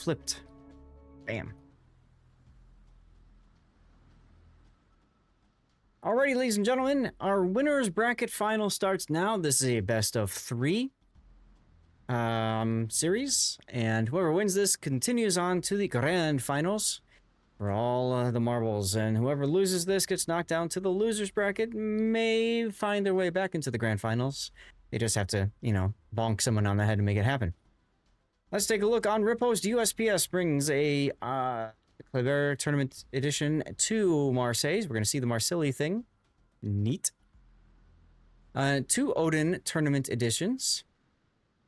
flipped. Bam. Alrighty, ladies and gentlemen, our winners bracket final starts now. This is a best of 3 series, and whoever wins this continues on to the grand finals for all the marbles, and whoever loses this gets knocked down to the losers bracket, may find their way back into the grand finals. They just have to, you know, bonk someone on the head to make it happen. Let's take a look on Ripost. USPS brings a Clever Tournament Edition to Marseille. We're going to see the Marseille thing. Neat. 2 Odin Tournament Editions.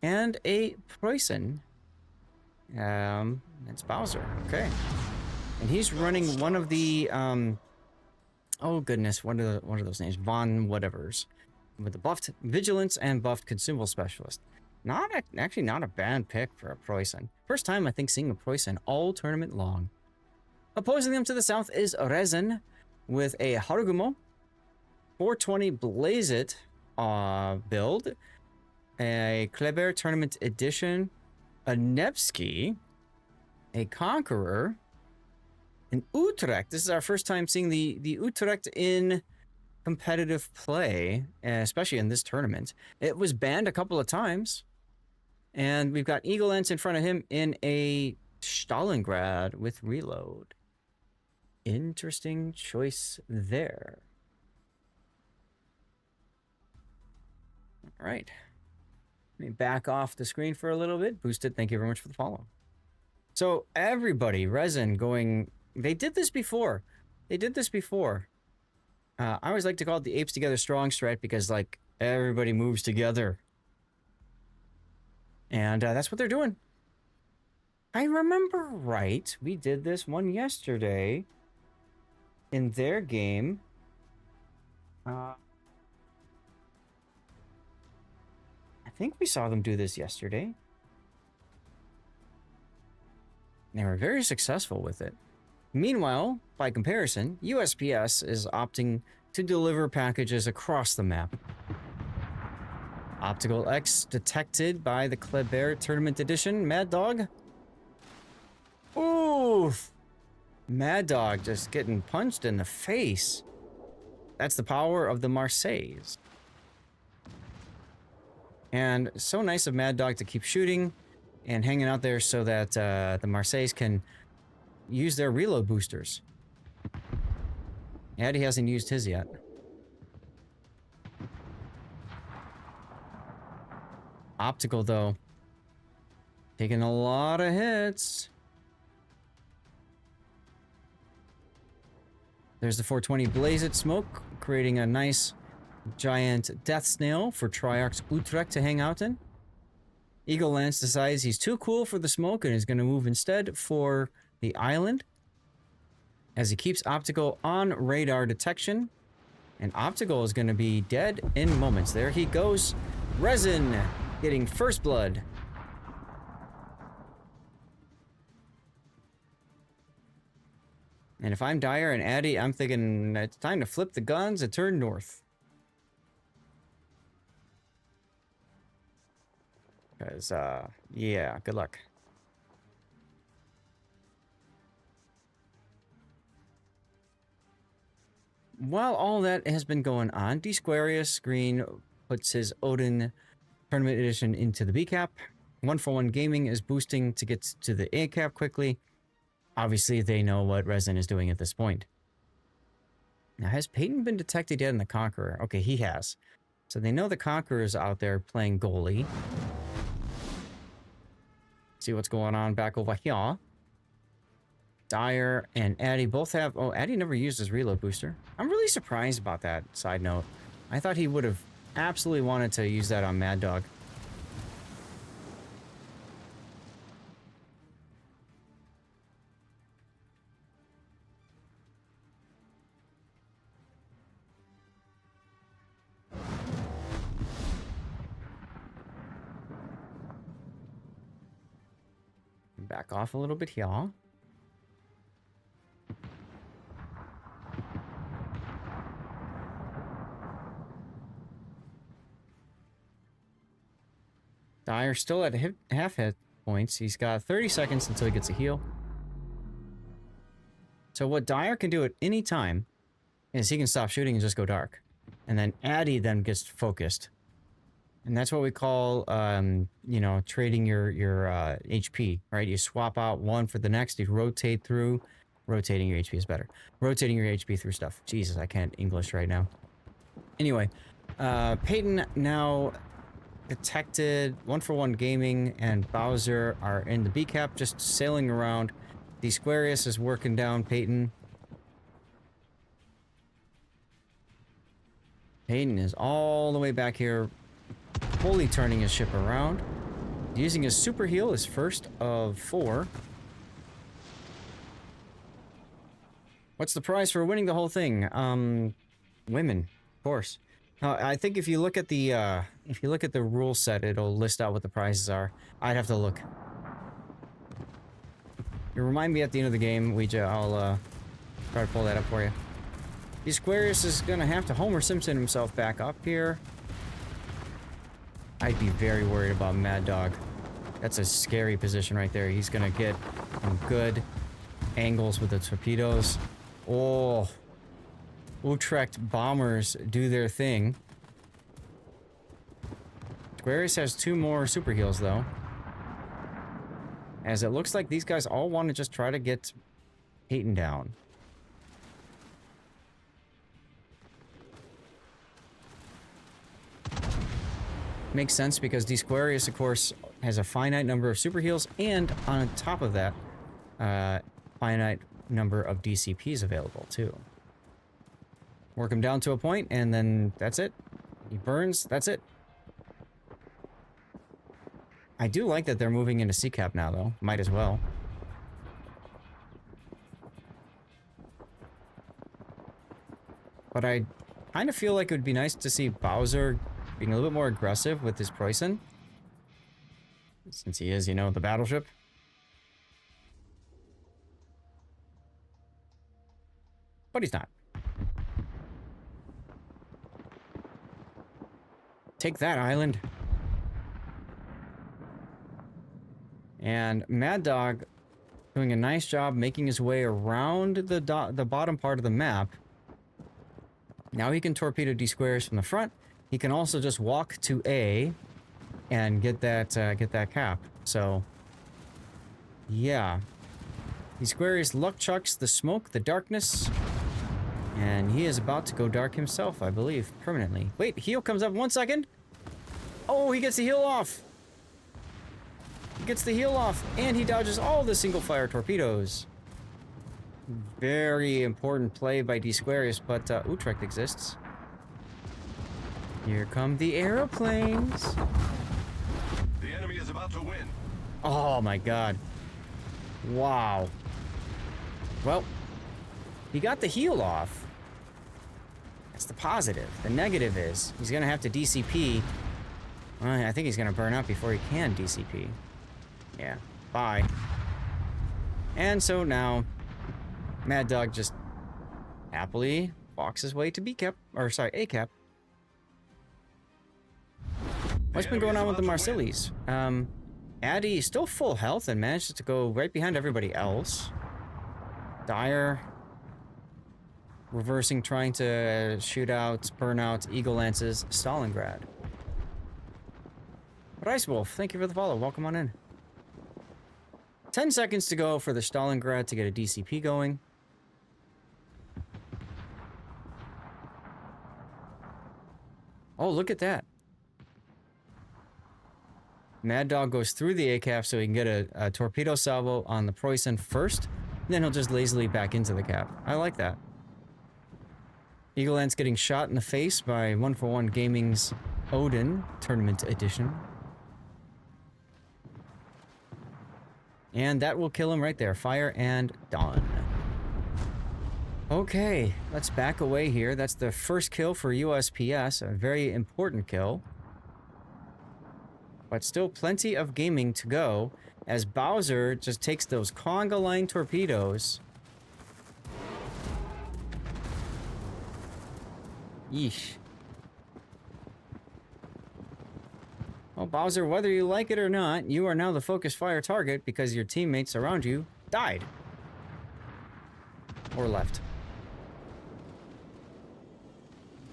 And a Preußen. It's Bowser. Okay. And he's running one of the, oh goodness, what are those names? Von whatevers. With the buffed Vigilance and buffed Consumable Specialist. Actually not a bad pick for a Preußen. First time, I think, seeing a Preußen all tournament long. Opposing them to the south is RESIN with a Harugumo, 420 Blaze It build, a Kleber Tournament Edition, a Nevsky, a Conqueror, an Utrecht. This is our first time seeing the Utrecht in competitive play, especially in this tournament. It was banned a couple of times. And we've got Eagle Lance in front of him in a Stalingrad with reload. Interesting choice there. All right. Let me back off the screen for a little bit. Boosted, thank you very much for the follow. So everybody, RESIN going... They did this before. I always like to call it the Apes Together Strong strat because, like, everybody moves together. And that's what they're doing. I remember right. We did this one yesterday in their game. I think we saw them do this yesterday. They were very successful with it. Meanwhile, by comparison, USPS is opting to deliver packages across the map. Optical X detected by the Kleber Tournament Edition. Mad Dog. Oof. Mad Dog just getting punched in the face. That's the power of the Marseilles. And so nice of Mad Dog to keep shooting and hanging out there so that the Marseilles can use their reload boosters. Eddie hasn't used his yet. Optical, though, taking a lot of hits. There's the 420 Blaze It smoke, creating a nice giant death snail for Triarch's Utrecht to hang out in. Eagle Lance decides he's too cool for the smoke and is going to move instead for the island, as he keeps Optical on radar detection. And Optical is going to be dead in moments. There he goes. RESIN getting first blood. And if I'm Dyer and Addy, I'm thinking it's time to flip the guns and turn north. Because, yeah, good luck. While all that has been going on, Squarius Green puts his Odin Tournament Edition into the B cap. 141 Gaming is boosting to get to the A cap quickly. Obviously, they know what RESIN is doing at this point. Now, has Peyton been detected yet in the Conqueror? Okay, he has. So they know the Conqueror is out there playing goalie. See what's going on back over here. Dyer and Addy both have... Oh, Addy never used his reload booster. I'm really surprised about that, side note. I thought he would have absolutely wanted to use that on Mad Dog. Back off a little bit here. Dyer still at half hit. points. He's got 30 seconds until he gets a heal. So what Dyer can do at any time is he can stop shooting and just go dark. And then Addy then gets focused. And that's what we call, you know, trading your HP, right? You swap out one for the next. You rotate through. Rotating your HP is better. Rotating your HP through stuff. Jesus, I can't English right now. Anyway, Peyton now detected. 1-for-1 Gaming and Bowser are in the B cap, just sailing around. The Squarius is working down Peyton. Peyton is all the way back here, fully turning his ship around. Using his super heal, his first of 4. What's the prize for winning the whole thing? Women, of course. I think if you look at the rule set, it'll list out what the prizes are. I'd have to look. You remind me at the end of the game, Ouija. I'll try to pull that up for you. The Squarius is gonna have to Homer Simpson himself back up here. I'd be very worried about Mad Dog. That's a scary position right there. He's gonna get some good angles with the torpedoes. Oh, Utrecht bombers do their thing. Squarius has 2 more super heals though. As it looks like these guys all want to just try to get Peyton down. Makes sense because the Squarius, of course, has a finite number of super heals, and on top of that, finite number of DCPs available too. Work him down to a point, and then that's it. He burns, that's it. I do like that they're moving into C-cap now, though. Might as well. But I kind of feel like it would be nice to see Bowser being a little bit more aggressive with his Preußen. Since he is, you know, the battleship. But he's not. Take that, island. And Mad Dog doing a nice job making his way around the bottom part of the map. Now he can torpedo D-squares from the front. He can also just walk to A and get that cap. So, yeah. D-squares luck chucks the smoke, the darkness. And he is about to go dark himself, I believe, permanently. Wait, heal comes up 1 second. Oh, he gets the heal off. He gets the heal off, and he dodges all the single-fire torpedoes. Very important play by D-Squarius, but Utrecht exists. Here come the aeroplanes. The enemy is about to win. Oh my god. Wow. Well, he got the heal off. That's the positive. The negative is he's going to have to DCP. I think he's going to burn out before he can DCP. Yeah. Bye. And so now, Mad Dog just happily walks his way to B cap, or sorry, A cap. What's been going on with the Marsilis? Addy is still full health and manages to go right behind everybody else. Dyer reversing, trying to shoot out, burn out Eagle Lances, Stalingrad. But Ice Wolf, thank you for the follow. Welcome on in. 10 seconds to go for the Stalingrad to get a DCP going. Oh, look at that. Mad Dog goes through the ACAF so he can get a torpedo salvo on the Preußen first. Then he'll just lazily back into the cap. I like that. Eagle Lance getting shot in the face by 1-for-1 Gaming's Odin Tournament Edition. And that will kill him right there. Fire and done. Okay, let's back away here. That's the first kill for USPS. A very important kill. But still plenty of gaming to go as Bowser just takes those conga line torpedoes. Yeesh. Well, Bowser, whether you like it or not, you are now the focus fire target because your teammates around you died. Or left.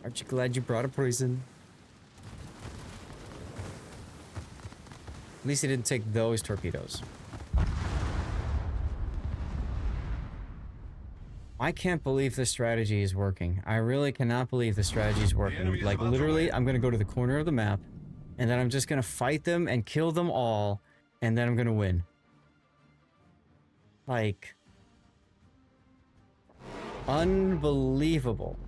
Aren't you glad you brought a poison? At least he didn't take those torpedoes. I can't believe this strategy is working. I really cannot believe the strategy is working. Like, literally, I'm going to go to the corner of the map, and then I'm just going to fight them and kill them all, and then I'm going to win. Like, unbelievable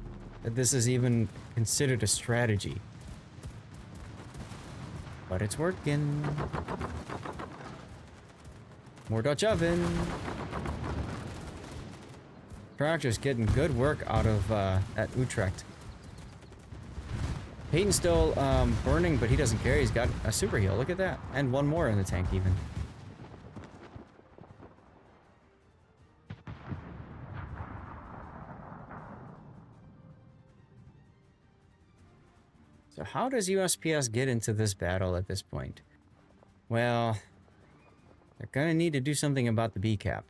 that this is even considered a strategy. But it's working. More Dutch oven. Tractor's getting good work out of at Utrecht. Peyton's still burning, but he doesn't care. He's got a super heal. Look at that. And one more in the tank even. So how does USPS get into this battle at this point? Well, they're gonna need to do something about the B cap.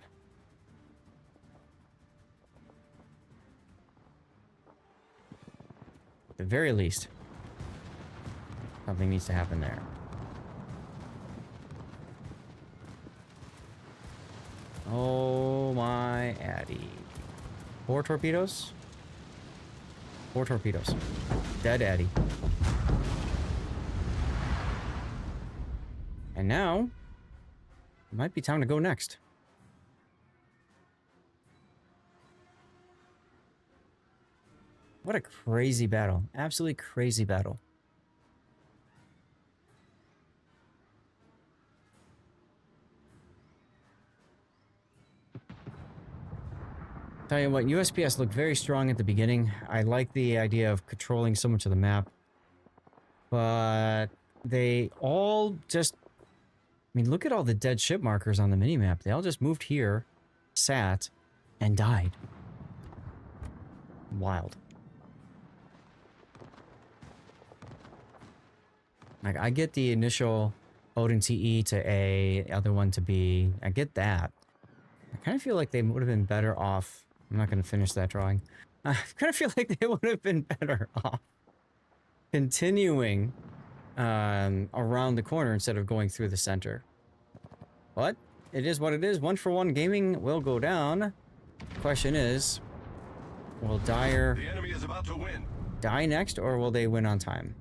At the very least, something needs to happen there. Oh my Addy. 4 torpedoes? 4 torpedoes. Dead Addy. And now, it might be time to go next. What a crazy battle. Absolutely crazy battle. Tell you what, USPS looked very strong at the beginning. I like the idea of controlling so much of the map. But they all just... I mean, look at all the dead ship markers on the minimap. They all just moved here, sat, and died. Wild. Like, I get the initial Odin TE to A, the other one to B. I get that. I kind of feel like they would have been better off. I'm not going to finish that drawing. I kind of feel like they would have been better off continuing around the corner instead of going through the center. But it is what it is. 1-for-1 gaming will go down. Question is, will Dyer The enemy is about to win. die next, or will they win on time?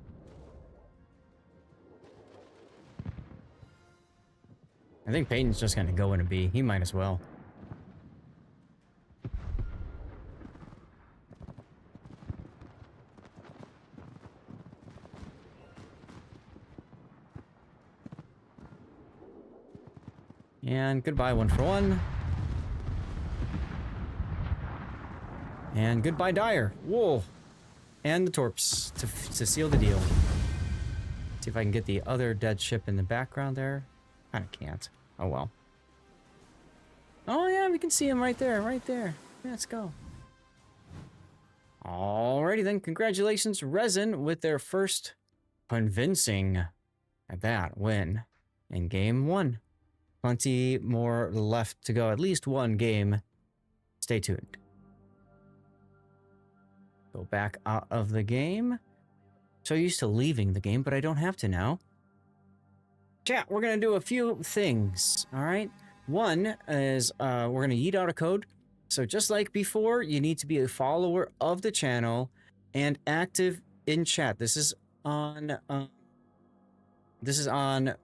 I think Peyton's just going to go in a B. He might as well. And goodbye, 1-for-1. And goodbye, Dyer. Whoa. And the torps to seal the deal. See if I can get the other dead ship in the background there. I can't. Oh well. Oh yeah, we can see him right there, right there. Let's go. Alrighty then, congratulations, RESIN, with their first convincing at that win in game 1. Plenty more left to go, at least one game. Stay tuned. Go back out of the game. So used to leaving the game, but I don't have to now. Chat, we're going to do a few things, all right? One is we're going to yeet out a code. So just like before, you need to be a follower of the channel and active in chat. This is on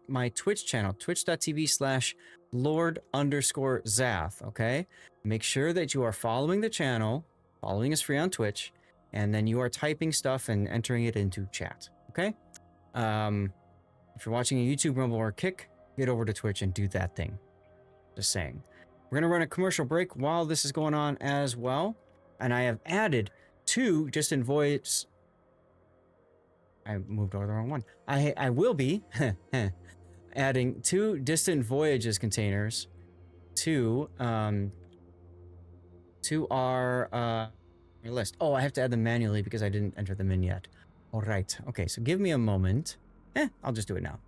my Twitch channel, twitch.tv/Lord_Zath, okay? Make sure that you are following the channel. Following is free on Twitch. And then you are typing stuff and entering it into chat, okay? If you're watching a YouTube, Rumble, or Kick, get over to Twitch and do that thing. Just saying. We're going to run a commercial break while this is going on as well. And I have added 2 distant voyages. I moved over the wrong one. I will be adding 2 distant voyages containers to our list. Oh, I have to add them manually because I didn't enter them in yet. All right. Okay, so give me a moment. I'll just do it now.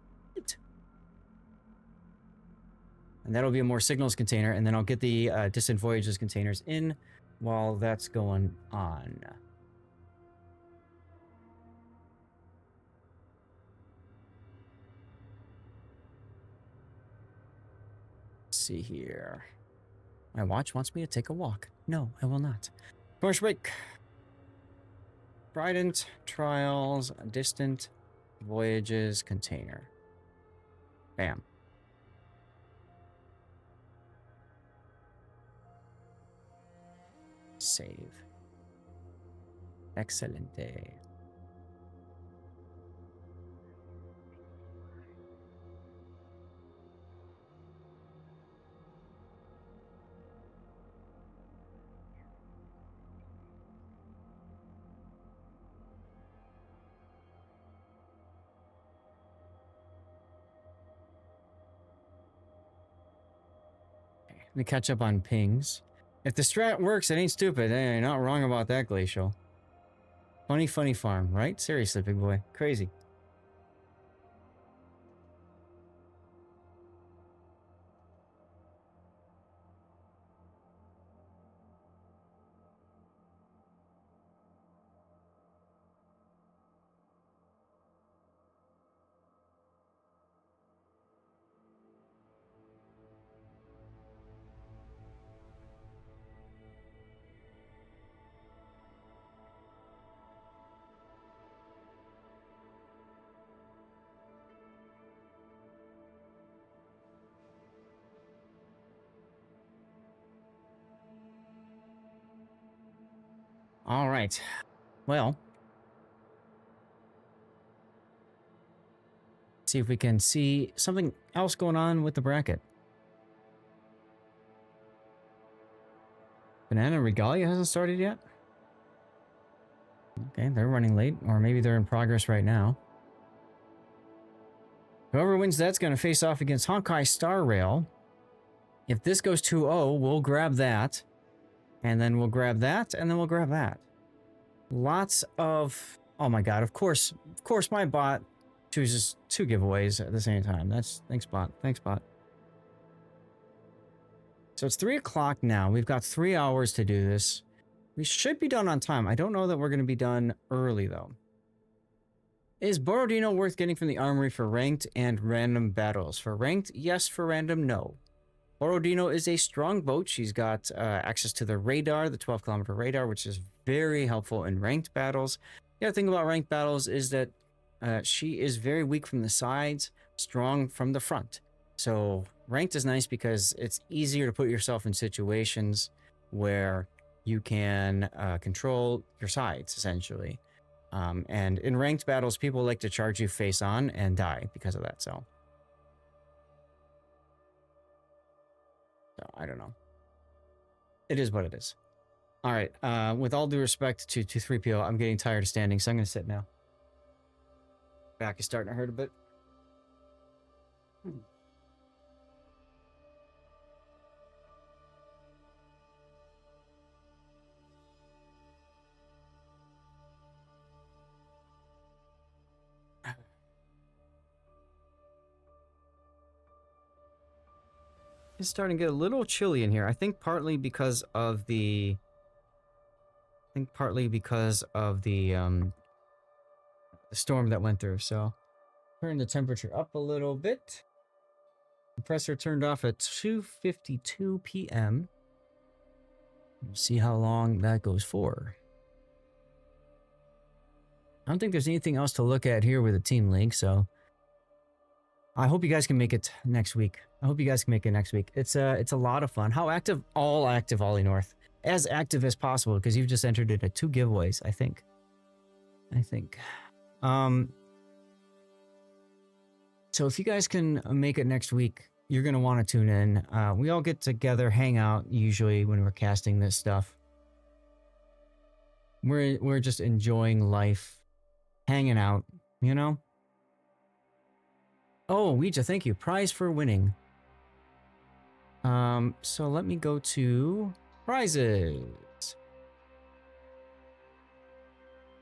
And that'll be a more signals container, and then I'll get the distant voyages containers in while that's going on. Let's see here. My watch wants me to take a walk. No, I will not. Commercial break. Trident Trials, distant voyages container. Bam. Save. Excelente. Let me catch up on pings. If the strat works, it ain't stupid. Hey, not wrong about that, Glacial. Funny, funny farm, right? Seriously, big boy. Crazy. All right. Well, see if we can see something else going on with the bracket. Banana Regalia hasn't started yet. Okay, they're running late, or maybe they're in progress right now. Whoever wins that's going to face off against Honkai Star Rail. If this goes 2-0, we'll grab that. And then we'll grab that, and then we'll grab that. Lots of... Oh my god, of course my bot chooses 2 giveaways at the same time. Thanks, bot. Thanks, bot. So it's 3 o'clock now. We've got 3 hours to do this. We should be done on time. I don't know that we're going to be done early, though. Is Borodino worth getting from the armory for ranked and random battles? For ranked, yes. For random, no. Borodino is a strong boat. She's got access to the radar, the 12-kilometer radar, which is very helpful in ranked battles. The other thing about ranked battles is that she is very weak from the sides, strong from the front. So ranked is nice because it's easier to put yourself in situations where you can control your sides, essentially. And in ranked battles, people like to charge you face on and die because of that, so I don't know. It is what it is. All right. With all due respect to 3PO, I'm getting tired of standing, so I'm going to sit now. Back is starting to hurt a bit. It's starting to get a little chilly in here. I think partly because of the... the storm that went through, so... Turn the temperature up a little bit. Compressor turned off at 2:52 p.m. We'll see how long that goes for. I don't think there's anything else to look at here with the team link, so... I hope you guys can make it next week. It's a lot of fun. How active? All active, Ollie North. As active as possible, because you've just entered into 2 giveaways, I think. So if you guys can make it next week, you're going to want to tune in. We all get together, hang out, usually when we're casting this stuff. We're just enjoying life, hanging out, you know? Oh, Ouija, thank you. Prize for winning. So let me go to prizes.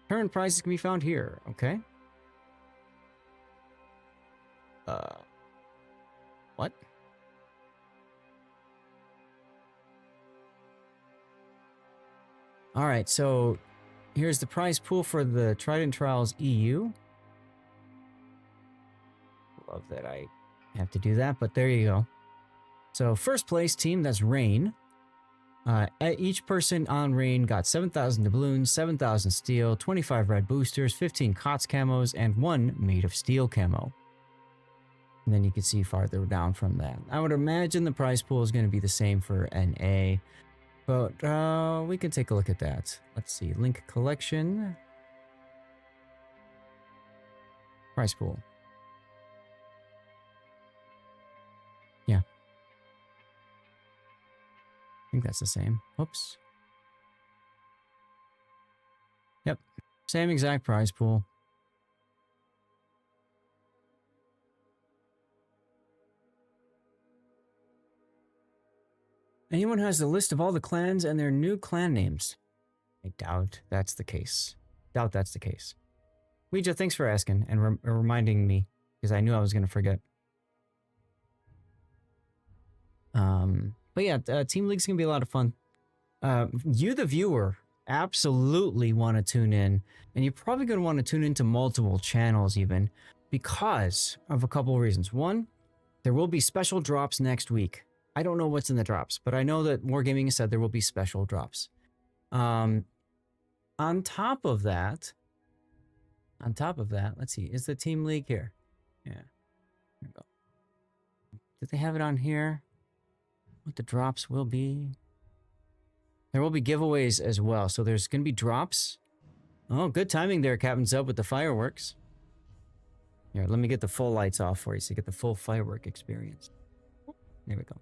Current prizes can be found here, okay? What? All right, so here's the prize pool for the Trident Trials EU. Love that I have to do that, but there you go. So first place team, that's Rain. Each person on Rain got 7,000 doubloons, 7,000 steel, 25 red boosters, 15 KOTS camos, and 1 made of steel camo. And then you can see farther down from that. I would imagine the prize pool is going to be the same for NA, but we can take a look at that. Let's see, link collection, prize pool. Yeah. I think that's the same. Oops. Yep. Same exact prize pool. Anyone has the list of all the clans and their new clan names? I doubt that's the case. Doubt that's the case. Ouija, thanks for asking and reminding me, because I knew I was going to forget. But yeah, Team League's going to be a lot of fun. You, the viewer, absolutely want to tune in. And you're probably going to want to tune into multiple channels even, because of a couple of reasons. One, there will be special drops next week. I don't know what's in the drops, but I know that Wargaming has said there will be special drops. On top of that, let's see, is the Team League here? Yeah, here we go. Did they have it on here? What the drops will be? There will be giveaways as well, so there's going to be drops. Oh, good timing there, Captain Sub, with the fireworks. Here, let me get the full lights off for you so you get the full firework experience. There we go.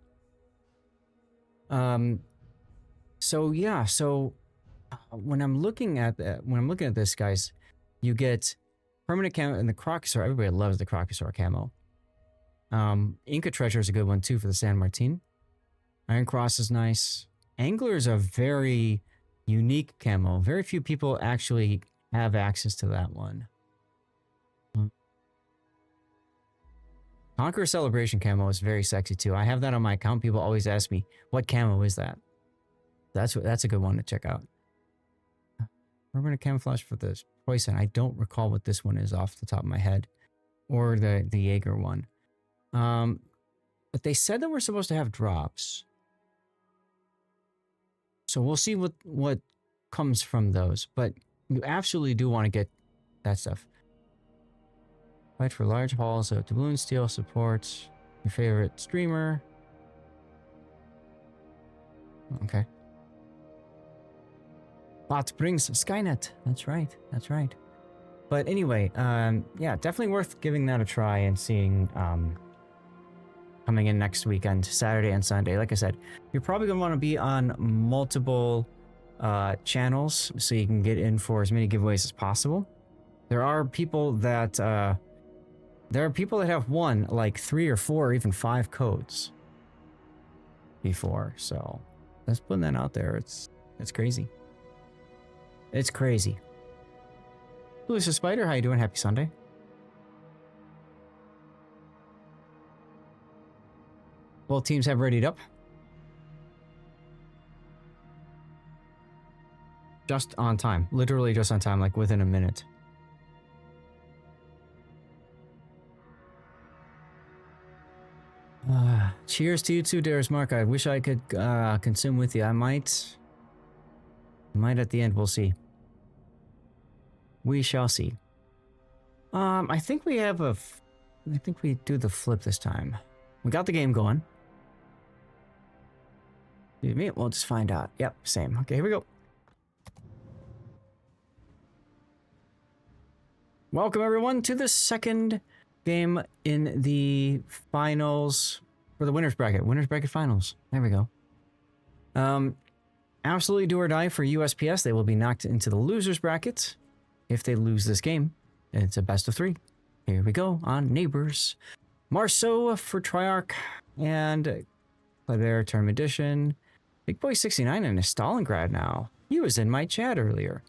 So yeah, when I'm looking at this, guys, you get permanent camo and the Crocosaur. Everybody loves the Crocosaur camo. Inca Treasure is a good one too for the San Martin. Iron Cross is nice. Angler is a very unique camo. Very few people actually have access to that one. Conqueror Celebration camo is very sexy too. I have that on my account. People always ask me, what camo is that? That's a good one to check out. Permanent camouflage for the poison. I don't recall what this one is off the top of my head. Or the Jaeger one. But they said that we're supposed to have drops. So we'll see what comes from those. But you absolutely do want to get that stuff. Fight for large hauls, so doubloon steel supports your favorite streamer. Okay. Bot brings Skynet. That's right. That's right. But anyway, yeah, definitely worth giving that a try and seeing coming in next weekend, Saturday and Sunday. Like I said, you're probably going to want to be on multiple channels so you can get in for as many giveaways as possible. There are people that have won like 3 or 4 or even 5 codes before. So let's put that out there. It's crazy. It's crazy. Lucia Spider, how you doing? Happy Sunday. Both teams have readied up. Just on time. Literally just on time, like within a minute. Cheers to you too, Darius Mark. I wish I could consume with you. I might at the end. We'll see. We shall see. I think we have I think we do the flip this time. We got the game going. Excuse me. We'll just find out. Yep, same. Okay, here we go. Welcome everyone to the second game in the finals for the winners bracket. Winners bracket finals. There we go. Absolutely do or die for USPS. They will be knocked into the losers bracket if they lose this game. It's a best of 3. Here we go on Neighbors. Marceau for Triarch and Kleber Tournament Edition. Big Boy 69 in Stalingrad now. He was in my chat earlier.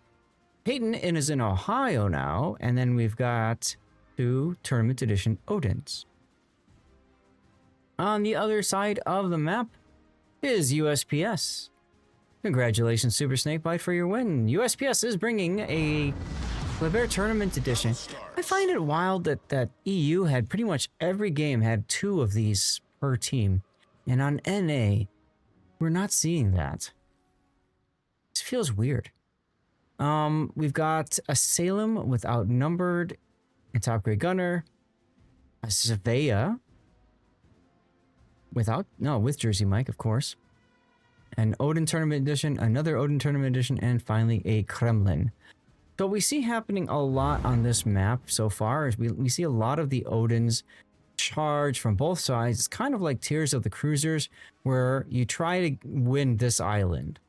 Peyton is in Ohio now, and then we've got 2 Tournament Edition Odins. On the other side of the map is USPS. Congratulations, Super Snakebite, for your win. USPS is bringing a Kleber Tournament Edition. I find it wild that EU had pretty much every game had 2 of these per team. And on NA, we're not seeing that. This feels weird. We've got a Salem with Outnumbered, a top grade gunner, a Svea with Jersey Mike, of course, an Odin Tournament Edition, another Odin Tournament Edition, and finally a Kremlin. So we see happening a lot on this map so far is we see a lot of the Odins charge from both sides. It's kind of like Tears of the Cruisers, where you try to win this island.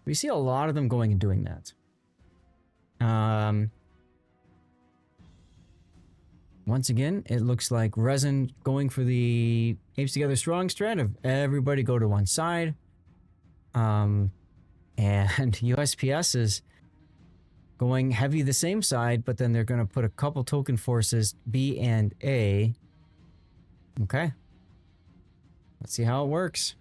We see a lot of them going and doing that. Once again, it looks like RESIN going for the Apes Together Strong strat of everybody go to one side. And USPS is going heavy the same side, but then they're going to put a couple token forces B and A. Okay. Let's see how it works.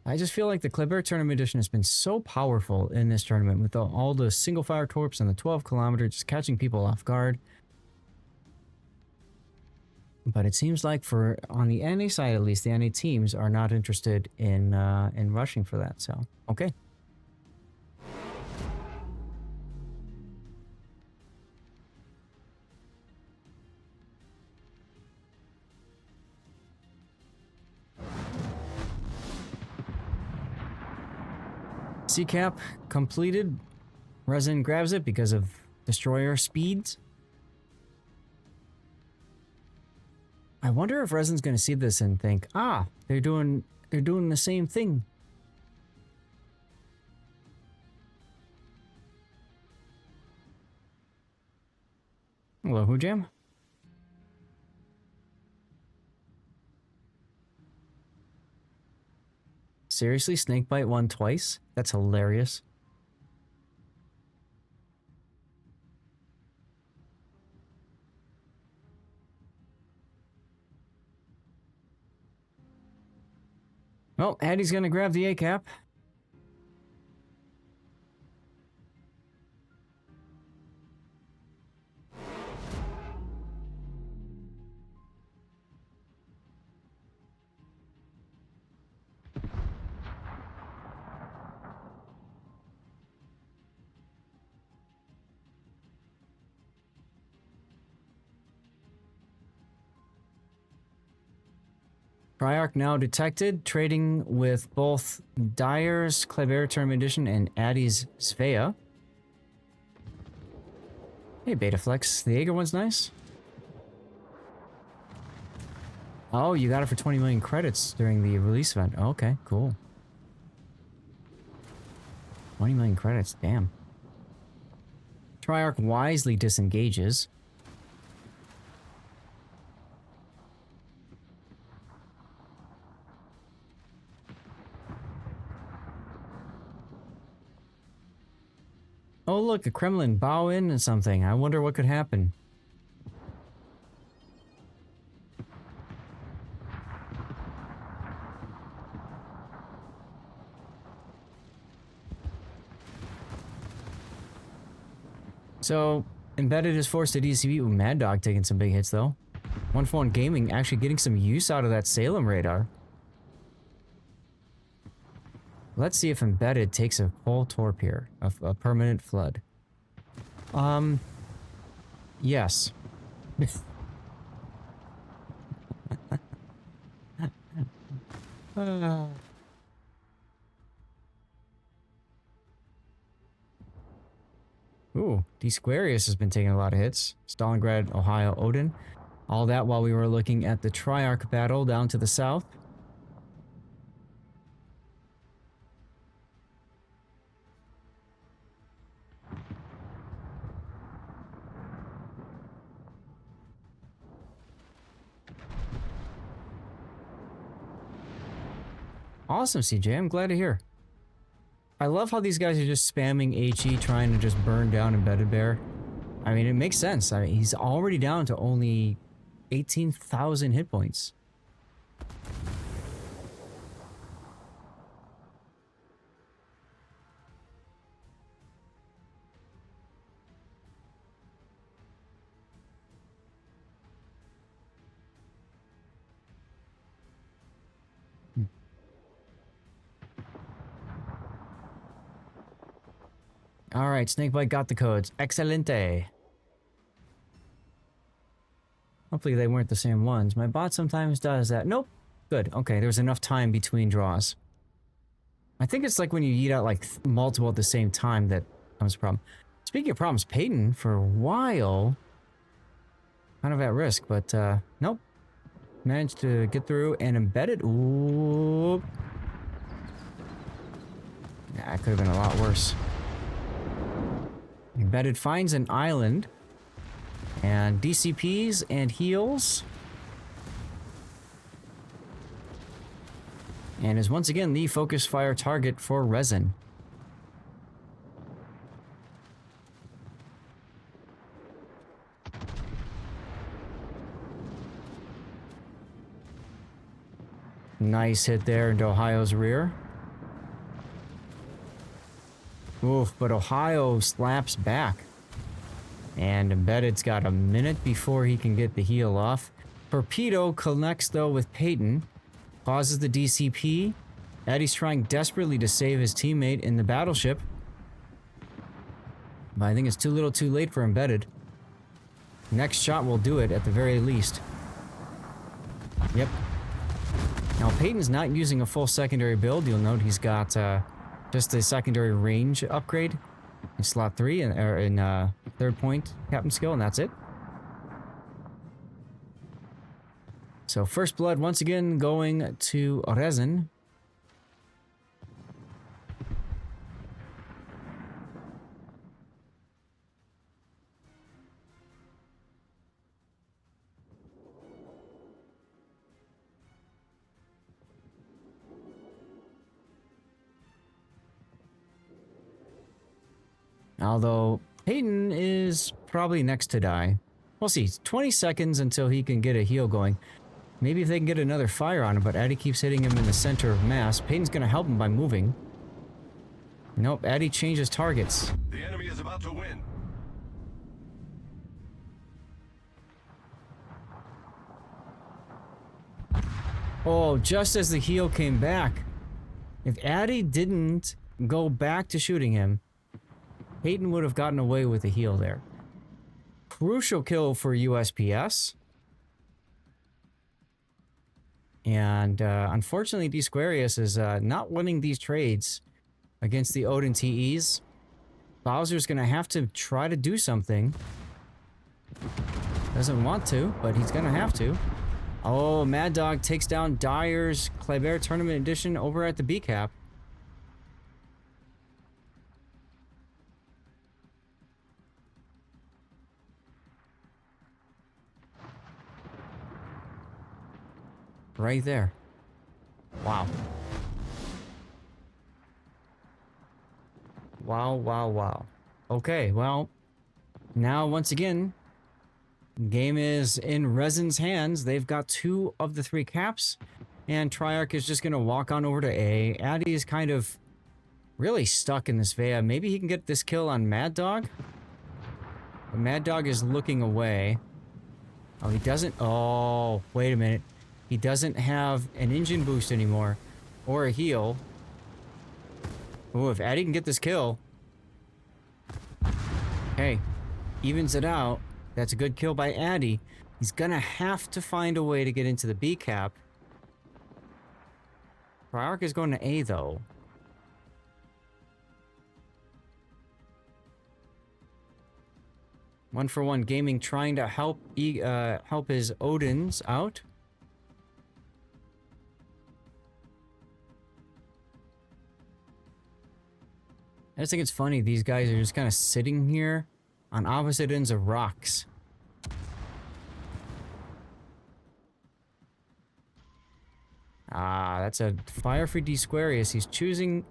I just feel like the Kleber Tournament Edition has been so powerful in this tournament with all the single fire torps and the 12 kilometer just catching people off guard. But it seems like on the NA side at least, the NA teams are not interested in rushing for that. So, okay. C-cap completed. RESIN grabs it because of destroyer speeds. I wonder if RESIN's going to see this and think, they're doing the same thing. Hello, Hujam. Seriously, Snakebite won twice? That's hilarious. Well, Addie's gonna grab the A-cap. Triarch now detected, trading with both Dyer's Kleber Tournament Edition and Addie's Svea. Hey, Betaflex. The Jaeger one's nice. Oh, you got it for 20 million credits during the release event. Oh, okay, cool. 20 million credits, damn. Triarch wisely disengages. Oh look, a Kremlin bow in and something. I wonder what could happen. So, Embedded is forced to DCB with Mad Dog taking some big hits though. 141 Gaming actually getting some use out of that Salem radar. Let's see if Embedded takes a full torp here, a permanent flood. Yes. Ooh, D Squarius has been taking a lot of hits. Stalingrad, Ohio, Odin. All that while we were looking at the Triarch battle down to the south. Awesome, CJ. I'm glad to hear. I love how these guys are just spamming HE, trying to just burn down Embedded Bear. I mean, it makes sense. I mean, he's already down to only 18,000 hit points. All right, Snakebite got the codes. Excelente. Hopefully they weren't the same ones. My bot sometimes does that. Nope. Good. Okay, there was enough time between draws. I think it's like when you eat out like multiple at the same time that becomes a problem. Speaking of problems, Peyton, for a while, kind of at risk, but nope. Managed to get through and embedded. Ooh. Yeah, it could have been a lot worse. Embedded finds an island. And DCPs and heals. And is once again the focus fire target for RESIN. Nice hit there into Ohio's rear. Oof, but Ohio slaps back. And Embedded's got a minute before he can get the heal off. Torpedo connects though with Peyton. Pauses the DCP. Eddie's trying desperately to save his teammate in the battleship. But I think it's too little too late for Embedded. Next shot will do it at the very least. Yep. Now Peyton's not using a full secondary build. You'll note he's got just a secondary range upgrade. In slot 3 and in third point captain skill, and that's it. So first blood once again going to RESIN. Although Peyton is probably next to die. We'll see. 20 seconds until he can get a heal going. Maybe if they can get another fire on him, but Eddie keeps hitting him in the center of mass. Peyton's going to help him by moving. Nope, Eddie changes targets. The enemy is about to win. Oh, just as the heal came back. If Eddie didn't go back to shooting him, Peyton would have gotten away with a heal there. Crucial kill for USPS. And unfortunately, D Squarius is not winning these trades against the Odin TEs. Bowser's going to have to try to do something. Doesn't want to, but he's going to have to. Oh, Mad Dog takes down Dyer's Kleber Tournament Edition over at the B cap. Right there. Wow. Wow, wow, wow. Okay, well, now once again, game is in RESIN's hands. They've got 2 of the 3 caps, and Triarch is just going to walk on over to A. Addy is kind of really stuck in this Vea. Maybe he can get this kill on Mad Dog. But Mad Dog is looking away. Oh, he doesn't. Oh, wait a minute. He doesn't have an engine boost anymore, or a heal. Oh, if Addy can get this kill. Hey, evens it out. That's a good kill by Addy. He's gonna have to find a way to get into the B cap. Priarch is going to A though. One for One Gaming trying to help help his Odins out. I just think it's funny, these guys are just kind of sitting here on opposite ends of rocks. Ah, that's a fire for D Squarius. He's choosing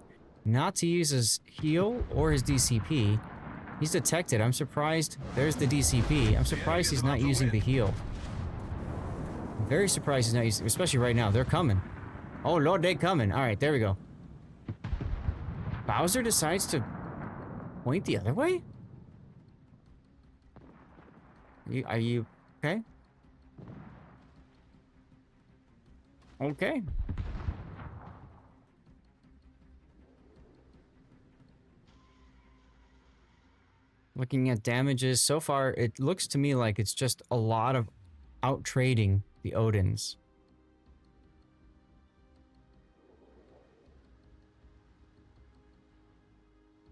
not to use his heal or his DCP. He's detected. I'm surprised. There's the DCP. I'm surprised he's not using the heal. very surprised he's not using, especially right now. They're coming. Oh, Lord, they coming. All right, there we go. Bowser decides to point the other way? Are you okay? Okay. Looking at damages, so far it looks to me like it's just a lot of out-trading the Odins.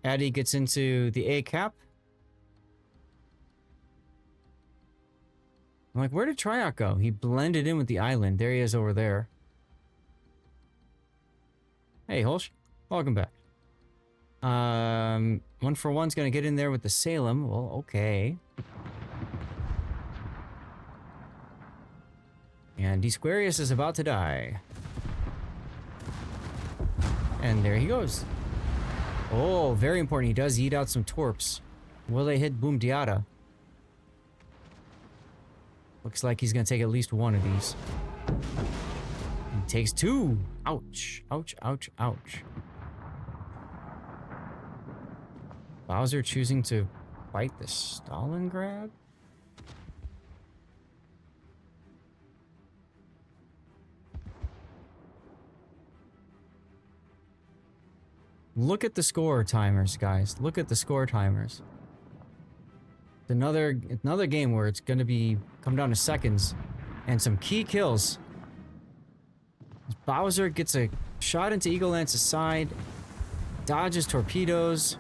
Addy gets into the A cap. I'm like, where did Triarch go? He blended in with the island. There he is over there. Hey, Holsch. Welcome back. 141's gonna get in there with the Salem. Well, okay. And Squarius is about to die. And there he goes. Oh, very important. He does eat out some torps. Will they hit Boom Diata? Looks like he's gonna take at least one of these. He takes two. Ouch. Ouch, ouch, ouch. Bowser choosing to fight the Stalingrad? Look at the score timers, guys. Look at the score timers. It's another game where it's gonna be come down to seconds and some key kills. Bowser gets a shot into Eagle Lance's side, dodges torpedoes.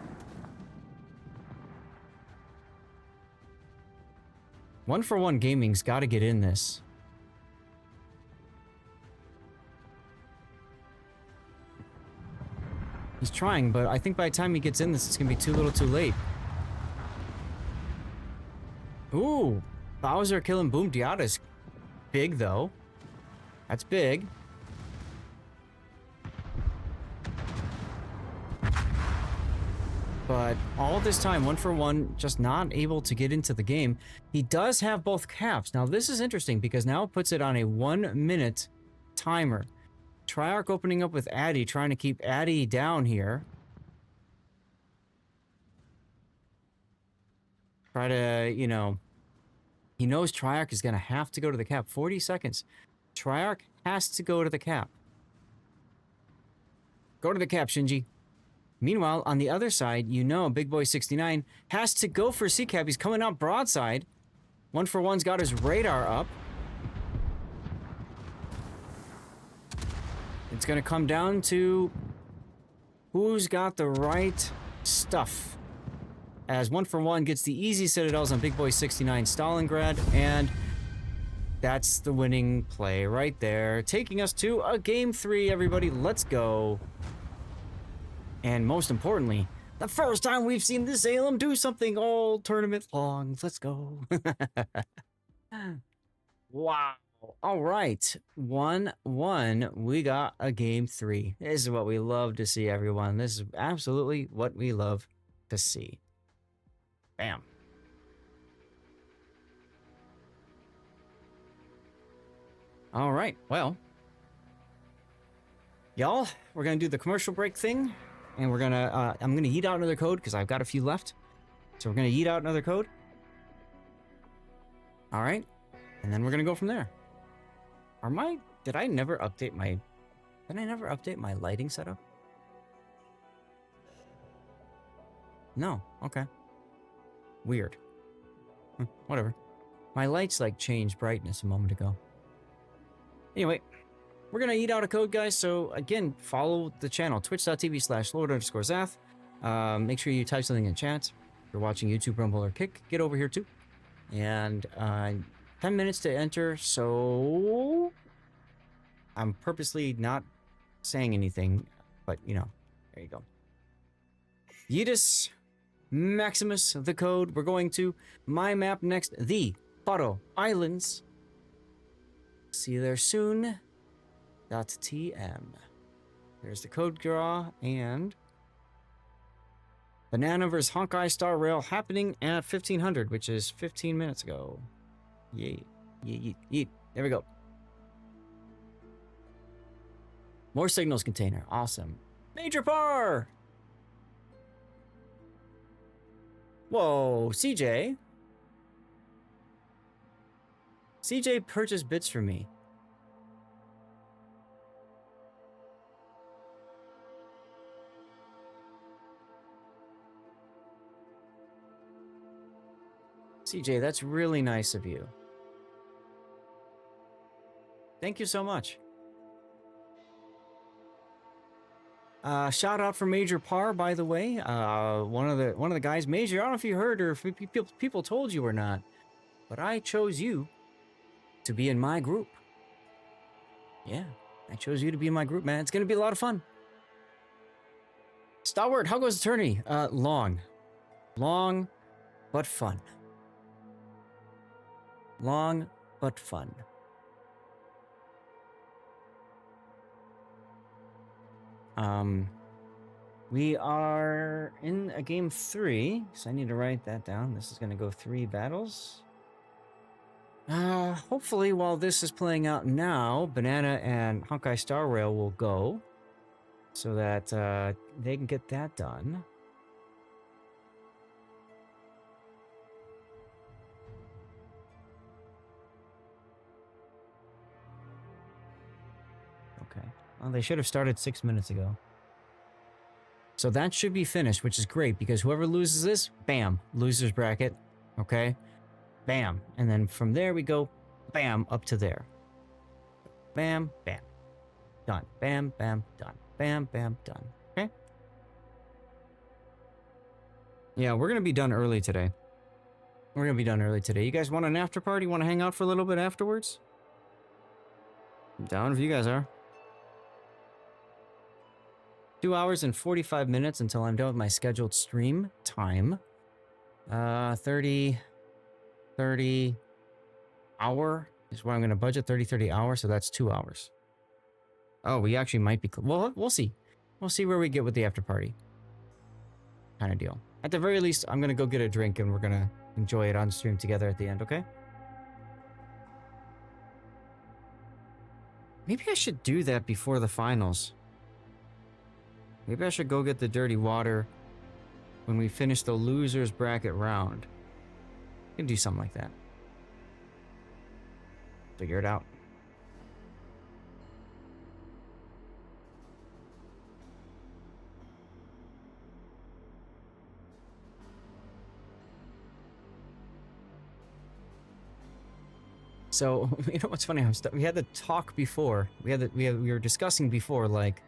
141 Gaming's got to get in this. He's trying, but I think by the time he gets in this, it's going to be too little too late. Ooh, Bowser killing Boom Diata's big, though. That's big. But all this time, 141 just not able to get into the game. He does have both caps. Now, this is interesting because now it puts it on a 1-minute timer. Triarch opening up with Addy, trying to keep Addy down here. Try to, you know, he knows Triarch is going to have to go to the cap. 40 seconds. Triarch has to go to the cap. Go to the cap, Shinji. Meanwhile, on the other side, you know Big Boy 69 has to go for C-cap. He's coming out broadside. 141's got his radar up. It's going to come down to who's got the right stuff. As 141 gets the easy citadels on Big Boy 69 Stalingrad, and that's the winning play right there. Taking us to a Game 3, everybody. Let's go. And most importantly, the first time we've seen the Salem do something all tournament long. Let's go. Wow. All right. 1-1. We got a Game 3. This is what we love to see, everyone. This is absolutely what we love to see. Bam. All right. Well, y'all, we're going to do the commercial break thing. And we're gonna, I'm gonna eat out another code because I've got a few left. So we're gonna eat out another code. All right. And then we're gonna go from there. Did I never update my lighting setup? No. Okay. Weird. Whatever. My lights like changed brightness a moment ago. Anyway. We're going to eat out a code, guys. So, again, follow the channel, twitch.tv/Lord_Zath. Make sure you type something in chat. If you're watching YouTube, Rumble, or Kick, get over here, too. And 10 minutes to enter, so I'm purposely not saying anything, but, you know, there you go. Yidis Maximus, the code. We're going to my map next, the Faro Islands. See you there soon. .tm. There's the code draw, and Banana vs. Honkai Star Rail happening at 1500, which is 15 minutes ago. Yay. Yeet. There we go. More signals container. Awesome. Major Par! Whoa, CJ. CJ purchased bits for me. CJ, that's really nice of you. Thank you so much. Shout out for Major Par, by the way. One of the guys, Major. I don't know if you heard or if people told you or not, but I chose you to be in my group. Yeah, I chose you to be in my group, man. It's gonna be a lot of fun. Stalwart, how goes the tourney? Long, but fun. Long, but fun. We are in a game 3, so I need to write that down. This is going to go 3 battles. Hopefully while this is playing out now, Banana and Hawkeye Star Rail will go so that they can get that done. Okay. Well, they should have started 6 minutes ago. So that should be finished, which is great because whoever loses this, bam, losers bracket, okay? Bam. And then from there we go, bam, up to there. Bam, bam. Done. Bam, bam, done. Bam, bam, done. Okay? Yeah, we're going to be done early today. We're going to be done early today. You guys want an after party? Want to hang out for a little bit afterwards? I'm down if you guys are. 2 hours and 45 minutes until I'm done with my scheduled stream time. 30 hour is what I'm going to budget. 30 hours, so that's 2 hours. Oh, we actually might be... Well, we'll see. We'll see where we get with the after party. Kind of deal. At the very least, I'm going to go get a drink and we're going to enjoy it on stream together at the end, okay? Maybe I should do that before the finals. Maybe I should go get the dirty water when we finish the losers bracket round. I can do something like that. Figure it out. So, you know what's funny? We had the talk before. We were discussing before, like,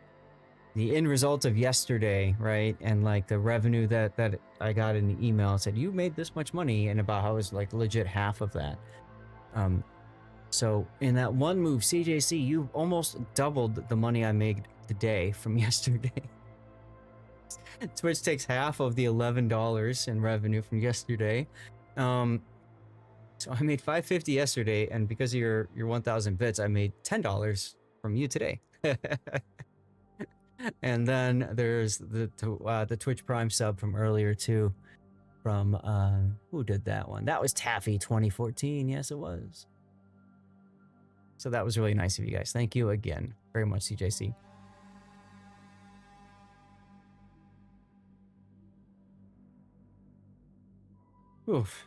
the end result of yesterday, right? And like the revenue that I got in the email, it said you made this much money, and about how it was like legit half of that. So in that one move, CJC, you almost doubled the money I made today from yesterday. Twitch takes half of the $11 in revenue from yesterday. So I made $550 yesterday, and because of your 1,000 bits, I made $10 from you today. And then there's the Twitch Prime sub from earlier too, from who did that one? That was Taffy 2014. Yes, it was. So that was really nice of you guys. Thank you again very much, CJC. Oof.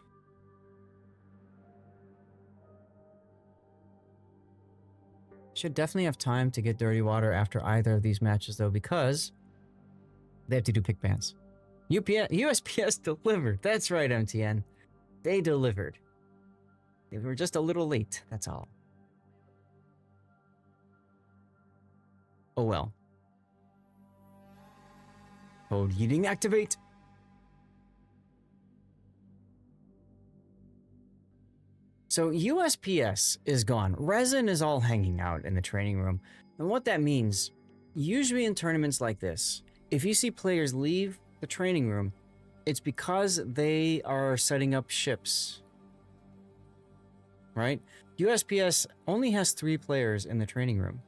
Should definitely have time to get dirty water after either of these matches, though, because they have to do pick bans. USPS delivered. That's right, MTN. They delivered. They were just a little late. That's all. Oh well. Code Yeeting activate. So USPS is gone. Resin is all hanging out in the training room. And what that means, usually in tournaments like this, if you see players leave the training room, it's because they are setting up ships. Right? USPS only has 3 players in the training room.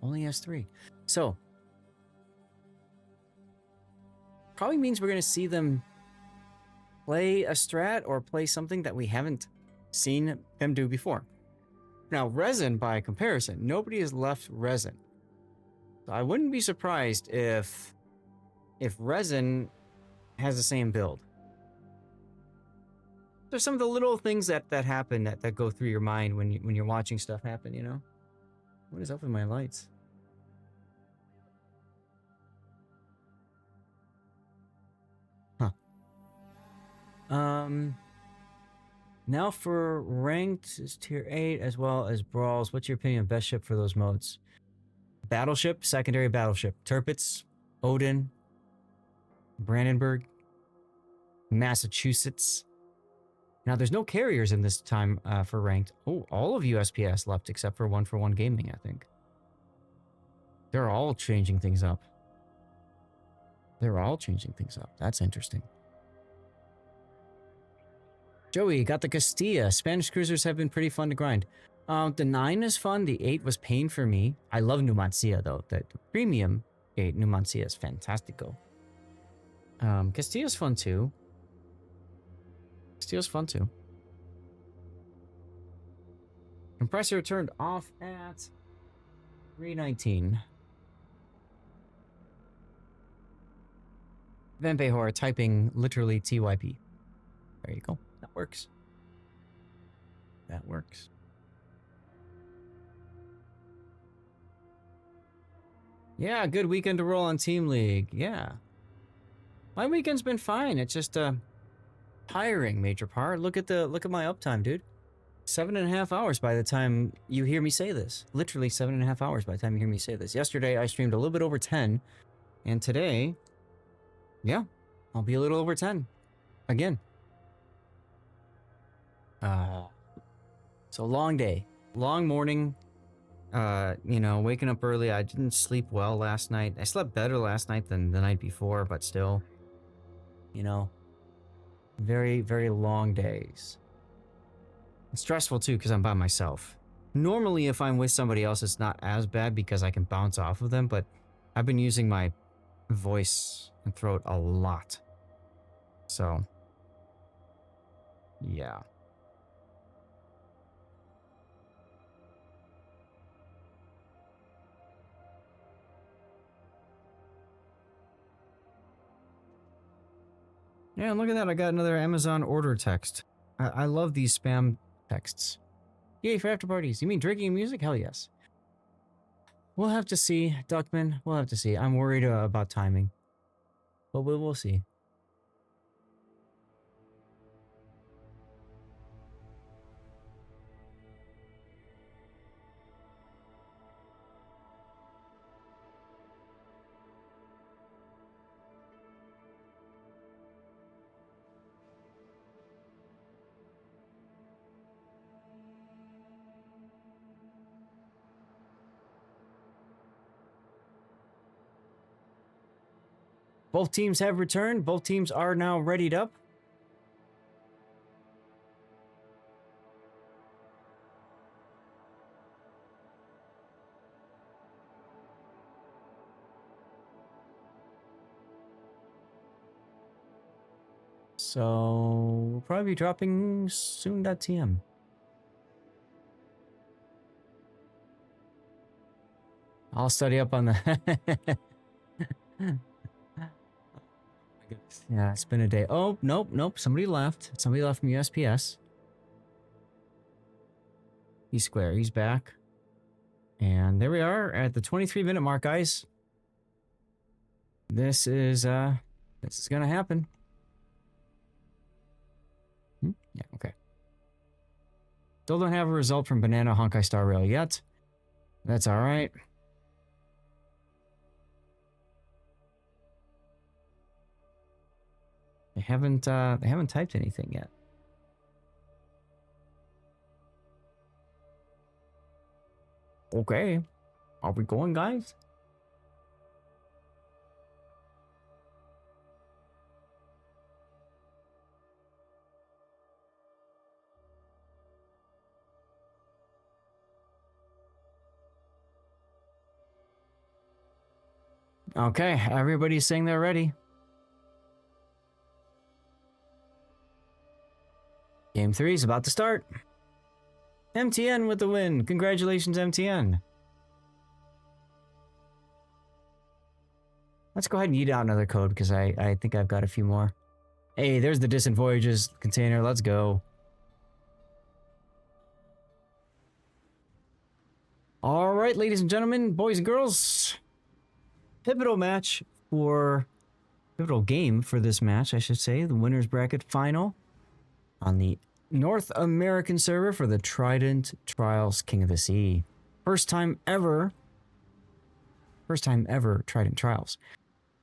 Only has 3. So, probably means we're going to see them play a strat or play something that we haven't seen them do before. Now, Resin, by comparison, nobody has left Resin. I wouldn't be surprised if RESIN has the same build. There's some of the little things that happen that go through your mind when you're watching stuff happen, you know? What is up with my lights? Huh. Now for ranked is tier 8 as well as brawls. What's your opinion of best ship for those modes? Battleship, secondary battleship. Tirpitz, Odin, Brandenburg, Massachusetts. Now there's no carriers in this time for ranked. Oh, all of USPS left except for 1-for-1 Gaming, I think. They're all changing things up. They're all changing things up. That's interesting. Joey, got the Castilla. Spanish cruisers have been pretty fun to grind. The 9 is fun. The 8 was pain for me. I love Numancia, though. The premium 8 Numancia is fantastico. Castilla's fun, too. Castilla's fun, too. Compressor turned off at 319. Van Behor typing literally TYP. There you go. That works. That works. Yeah, good weekend to roll on Team League. Yeah. My weekend's been fine. It's just tiring, Major Par. Look at my uptime, dude. 7.5 hours by the time you hear me say this. Literally 7.5 hours by the time you hear me say this. Yesterday I streamed a little bit over 10, and today, yeah, I'll be a little over 10 again. So long day, long morning. You know, waking up early. I didn't sleep well last night. I slept better last night than the night before, but still, you know, very, very long days. It's stressful too because I'm by myself. Normally, if I'm with somebody else, it's not as bad because I can bounce off of them, but I've been using my voice and throat a lot. So, yeah. Yeah, look at that. I got another Amazon order text. I love these spam texts. Yay for after parties. You mean drinking and music? Hell yes. We'll have to see, Duckman. We'll have to see. I'm worried about timing. But we'll see. Both teams have returned. Both teams are now readied up. So we'll probably be dropping soon.tm. I'll study up on the... Yeah, it's been a day. Oh, nope. Somebody left. Somebody left from USPS. He's square. He's back. And there we are at the 23-minute mark, guys. This is gonna happen. Yeah, okay. Still don't have a result from Banana Honkai Star Rail yet. That's all right. They haven't typed anything yet. Okay. Are we going, guys? Okay, everybody's saying they're ready. Game 3 is about to start. MTN with the win. Congratulations, MTN. Let's go ahead and eat out another code because I think I've got a few more. Hey, there's the Distant Voyages container. Let's go. All right, ladies and gentlemen, boys and girls. Pivotal game for this match, I should say. The winner's bracket final on the North American server for the Trident Trials King of the Sea. First time ever Trident Trials.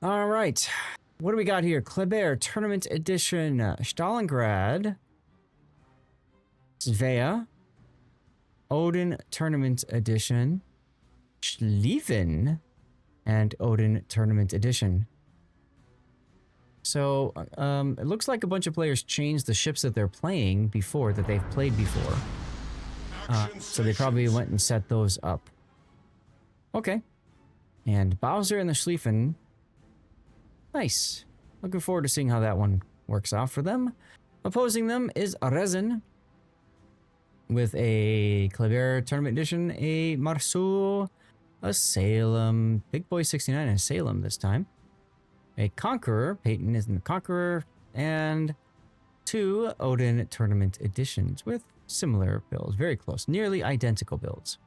All right. What do we got here? Kleber Tournament Edition, Stalingrad, Svea, Odin Tournament Edition, Schlieffen, and Odin Tournament Edition. So, it looks like a bunch of players changed the ships that they're playing before, that they've played before. So they probably went and set those up. Okay. And Bowser and the Schlieffen. Nice. Looking forward to seeing how that one works out for them. Opposing them is RESIN with a Kleber Tournament Edition, a Marceau, a Salem, Big Boy 69, and a Salem this time. A Conqueror, Peyton is in the Conqueror, and 2 Odin Tournament Editions with similar builds, very close, nearly identical builds.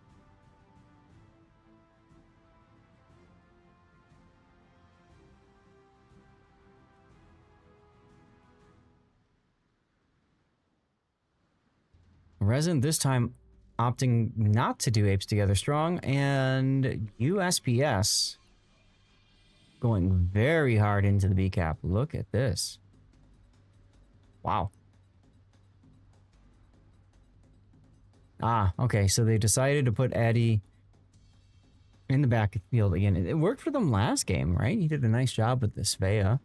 RESIN this time opting not to do Apes Together Strong, and USPS going very hard into the B cap. Look at this. Wow. Ah, okay, so they decided to put Addy in the backfield again. It worked for them last game, right? He did a nice job with the Svea.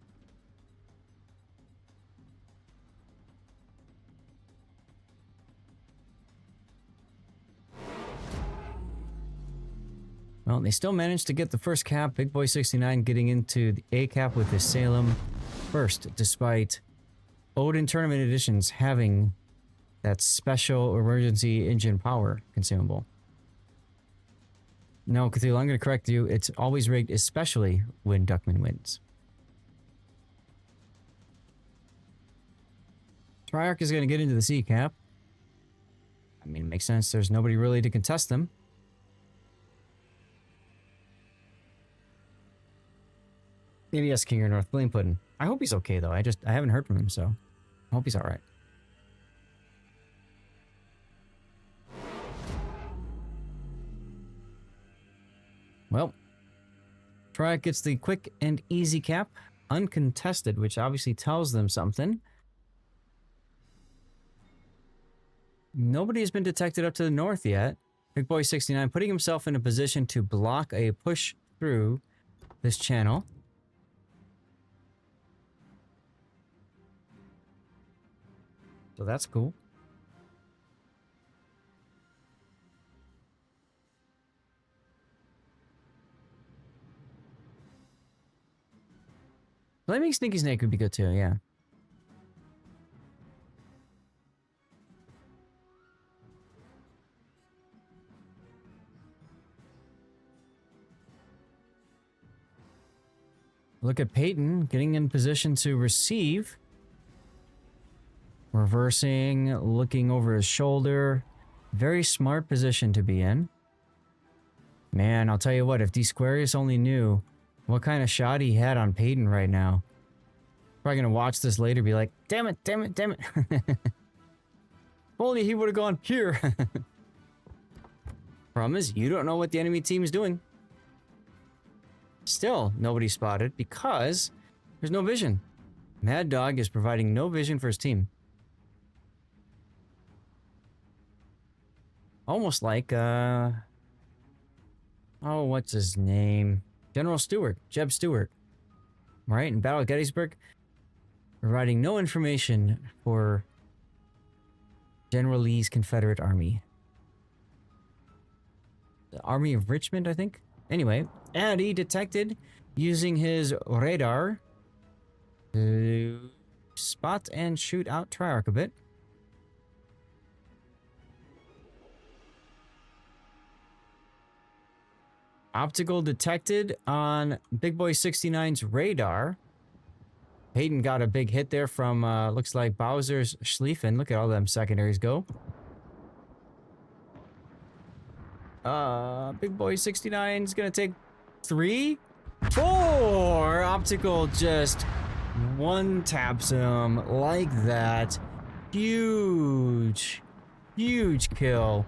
Well, they still managed to get the first cap. Big Boy 69 getting into the A cap with his Salem first, despite Odin Tournament Editions having that special emergency engine power consumable. No, Cthulhu, I'm going to correct you. It's always rigged, especially when Duckman wins. Triarch is going to get into the C cap. I mean, it makes sense. There's nobody really to contest them. Maybe yes, King or North Flame Pudding. I hope he's okay though. I haven't heard from him, so I hope he's all right. Well, Triarch gets the quick and easy cap, uncontested, which obviously tells them something. Nobody has been detected up to the north yet. Big Boy 69 putting himself in a position to block a push through this channel. So that's cool. Blaming Sneaky Snake would be good too, yeah. Look at Peyton getting in position to receive. Reversing, looking over his shoulder. Very smart position to be in. Man, I'll tell you what, if D-Squarius only knew what kind of shot he had on Peyton right now. Probably gonna watch this later be like, damn it, damn it, damn it. If only he would have gone here. Problem is, you don't know what the enemy team is doing. Still, nobody spotted because there's no vision. Mad Dog is providing no vision for his team. Almost like, oh, what's his name? General Stewart, Jeb Stewart. Right, in Battle of Gettysburg, providing no information for General Lee's Confederate Army. The Army of Richmond, I think? Anyway, Addy detected using his radar to spot and shoot out Triarch a bit. Optical detected on Big Boy 69's radar. Hayden got a big hit there from, looks like Bowser's Schlieffen. Look at all them secondaries go. Big Boy 69's gonna take 3, 4. Optical just one taps him like that. Huge, huge kill.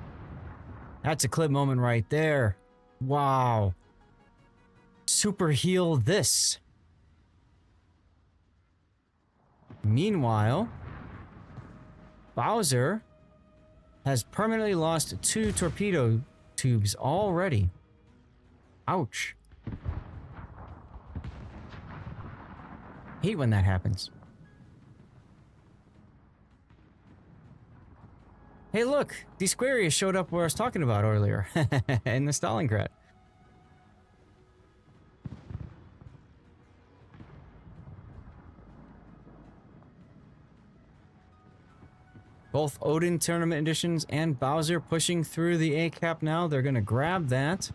That's a clip moment right there. Wow. Super heal this. Meanwhile, Bowser has permanently lost 2 torpedo tubes already. Ouch. Hate when that happens. Hey look, the Squarius showed up where I was talking about earlier, in the Stalingrad. Both Odin Tournament Editions and Bowser pushing through the A cap now. They're going to grab that.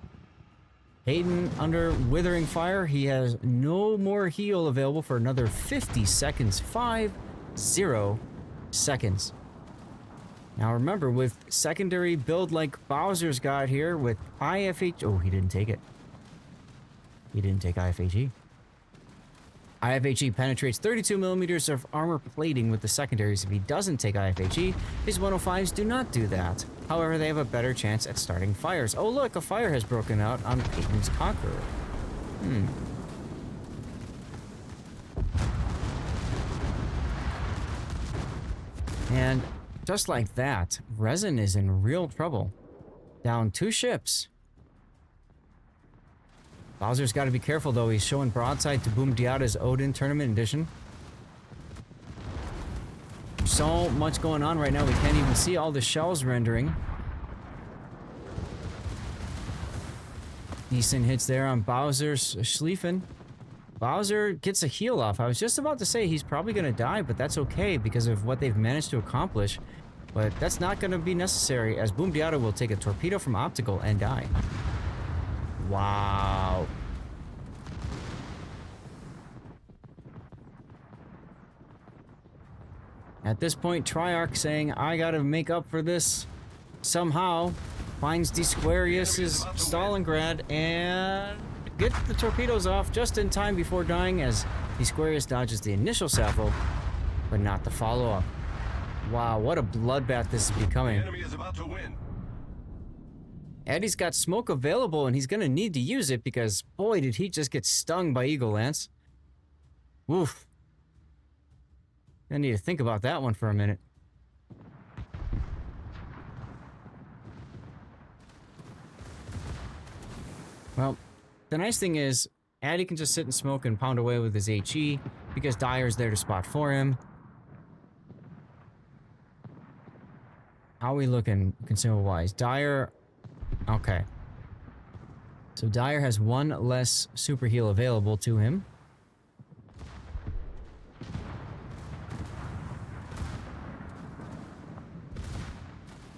Hayden under Withering Fire. He has no more heal available for another 50 seconds. 50 seconds. Now remember, with secondary build like Bowser's got here with IFH... Oh, he didn't take it. He didn't take IFHE. IFHE penetrates 32 millimeters of armor plating with the secondaries. If he doesn't take IFHE, his 105s do not do that. However, they have a better chance at starting fires. Oh look, a fire has broken out on Peyton's Conqueror. And just like that, Resin is in real trouble. Down 2 ships. Bowser's got to be careful, though. He's showing broadside to Boom Diata's Odin Tournament Edition. So much going on right now, we can't even see all the shells rendering. Decent hits there on Bowser's Schlieffen. Bowser gets a heal off. I was just about to say he's probably going to die, but that's okay because of what they've managed to accomplish. But that's not going to be necessary, as Boom Diata will take a torpedo from Optical and die. Wow. At this point, Triarch saying, I gotta make up for this somehow. Finds the Squarius' Stalingrad and gets the torpedoes off just in time before dying, as the Squarius dodges the initial salvo, but not the follow-up. Wow, what a bloodbath this is becoming. The enemy is about to win. Eddie's got smoke available, and he's going to need to use it because, boy, did he just get stung by Eagle Lance. Woof. I need to think about that one for a minute. Well, the nice thing is, Addy can just sit and smoke and pound away with his HE because Dyer's there to spot for him. How are we looking consumable-wise? Dyer... Okay. So Dyer has 1 less super heal available to him.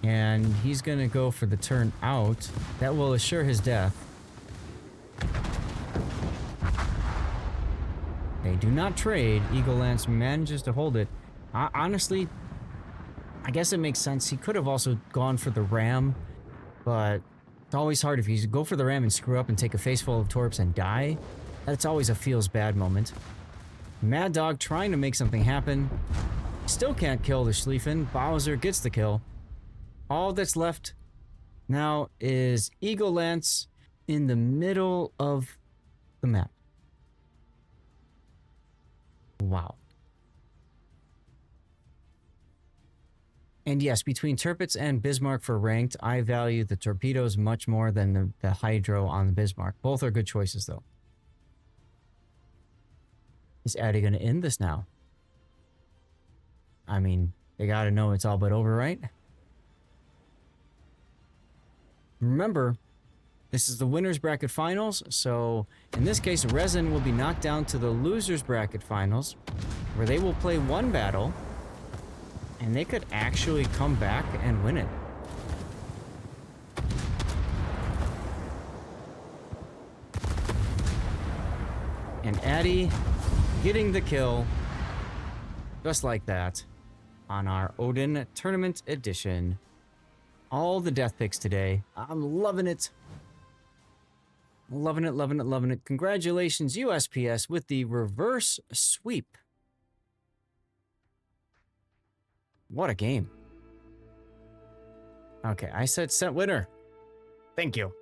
And he's going to go for the turn out. That will assure his death. They do not trade. Eagle Lance manages to hold it. Honestly, I guess it makes sense. He could have also gone for the ram, but it's always hard if you go for the ram and screw up and take a face full of torps and die. That's always a feels bad moment. Mad Dog trying to make something happen. Still can't kill the Schlieffen. Bowser gets the kill. All that's left now is Eagle Lance in the middle of the map. Wow. And yes, between Tirpitz and Bismarck for ranked, I value the torpedoes much more than the Hydro on the Bismarck. Both are good choices, though. Is Addy going to end this now? I mean, they got to know it's all but over, right? Remember, this is the winner's bracket finals, so in this case, Resin will be knocked down to the loser's bracket finals, where they will play 1 battle, and they could actually come back and win it. And Addy getting the kill. Just like that. On our Odin Tournament Edition. All the death picks today. I'm loving it. Loving it, loving it, loving it. Congratulations, USPS, with the reverse sweep. What a game. Okay, I said set winner. Thank you.